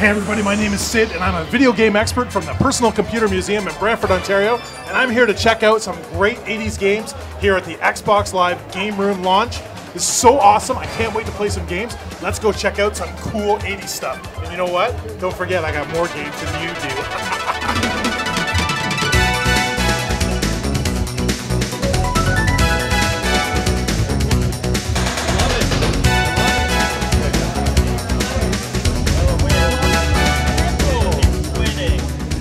Hey everybody, my name is Syd and I'm a video game expert from the Personal Computer Museum in Brantford, Ontario, and I'm here to check out some great 80s games here at the Xbox Live Game Room launch. This is so awesome, I can't wait to play some games. Let's go check out some cool 80s stuff. And you know what? Don't forget, I got more games than you do.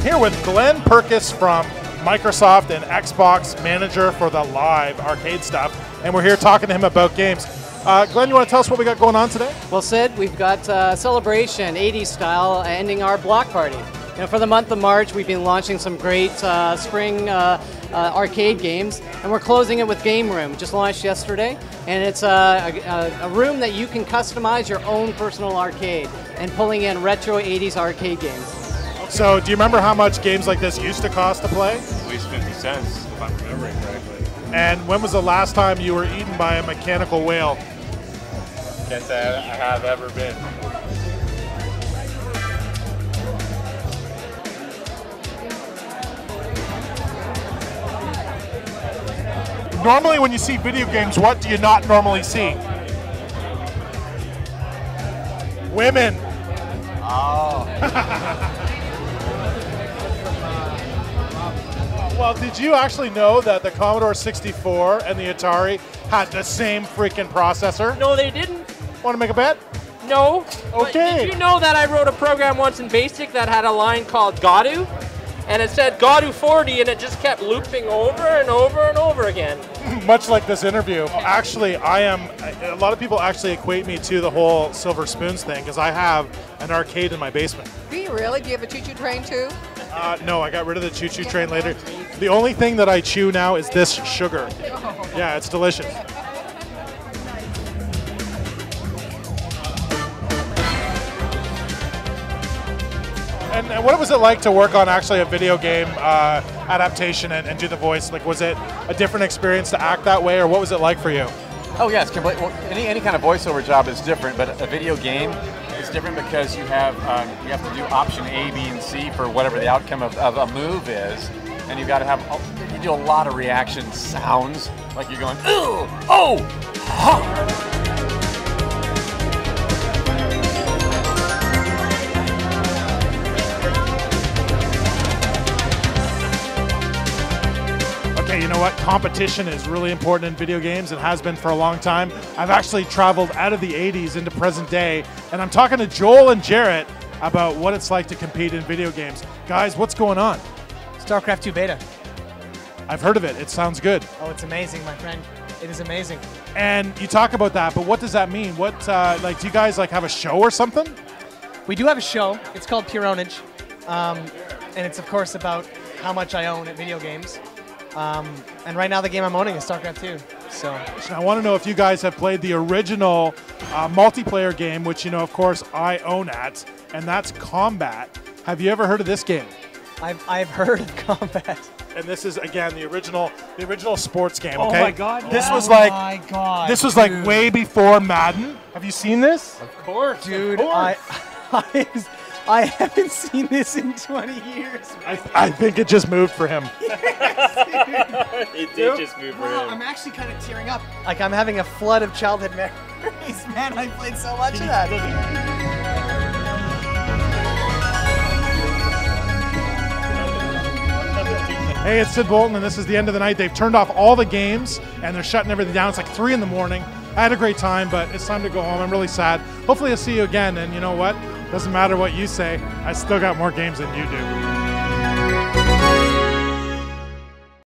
Here with Glenn Purkis from Microsoft and Xbox manager for the live arcade stuff, and we're here talking to him about games. Glenn, you want to tell us what we got going on today? Well, Sid, we've got celebration 80s style ending our block party. You know, for the month of March, we've been launching some great spring arcade games, and we're closing it with Game Room. Just launched yesterday, and it's a room that you can customize your own personal arcade and pulling in retro 80s arcade games. So, do you remember how much games like this used to cost to play? At least 50 cents, if I'm remembering correctly. And when was the last time you were eaten by a mechanical whale? Can't say I have ever been. Normally when you see video games, what do you not normally see? Women. Oh. Well, did you actually know that the Commodore 64 and the Atari had the same freaking processor? No, they didn't. Want to make a bet? No. Okay. But did you know that I wrote a program once in BASIC that had a line called Godu? And it said Godu 40, and it just kept looping over and over and over again. Much like this interview. Actually, a lot of people actually equate me to the whole Silver Spoons thing because I have an arcade in my basement. Do you really? Do you have a choo-choo train too? No, I got rid of the choo-choo train later. The only thing that I chew now is this sugar. Yeah, it's delicious. And what was it like to work on actually a video game adaptation and do the voice? Like, was it a different experience to act that way, or what was it like for you? Oh yes, completely. Well, any kind of voiceover job is different, but a video game is different because you have to do option A, B, and C for whatever the outcome of a move is, and you've got to have you do a lot of reaction sounds, like you're going ooh, oh, huh. Okay, you know what? Competition is really important in video games. It has been for a long time. I've actually traveled out of the 80s into present day, and I'm talking to Joel and Jarett about what it's like to compete in video games. Guys, what's going on? StarCraft 2 beta. I've heard of it. It sounds good. Oh, it's amazing, my friend. It is amazing. And you talk about that, but what does that mean? What, do you guys have a show or something? We do have a show. It's called Pwnage, and it's of course about how much I own at video games. And right now the game I'm owning is StarCraft 2. So I want to know if you guys have played the original multiplayer game, which of course I own at, and that's Combat. Have you ever heard of this game? I've heard of Combat. And this is again the original sports game. Oh Okay. my God! This was like like way before Madden. Have you seen this? Of course, dude. Of course. I haven't seen this in 20 years. I think it just moved for him. Yes, It did just move for him. I'm actually kind of tearing up. Like I'm having a flood of childhood memories. Man, I played so much of that. Hey, it's Syd Bolton, and this is the end of the night. They've turned off all the games, and they're shutting everything down. It's like 3 in the morning. I had a great time, but it's time to go home. I'm really sad. Hopefully I'll see you again, and you know what? Doesn't matter what you say. I still got more games than you do.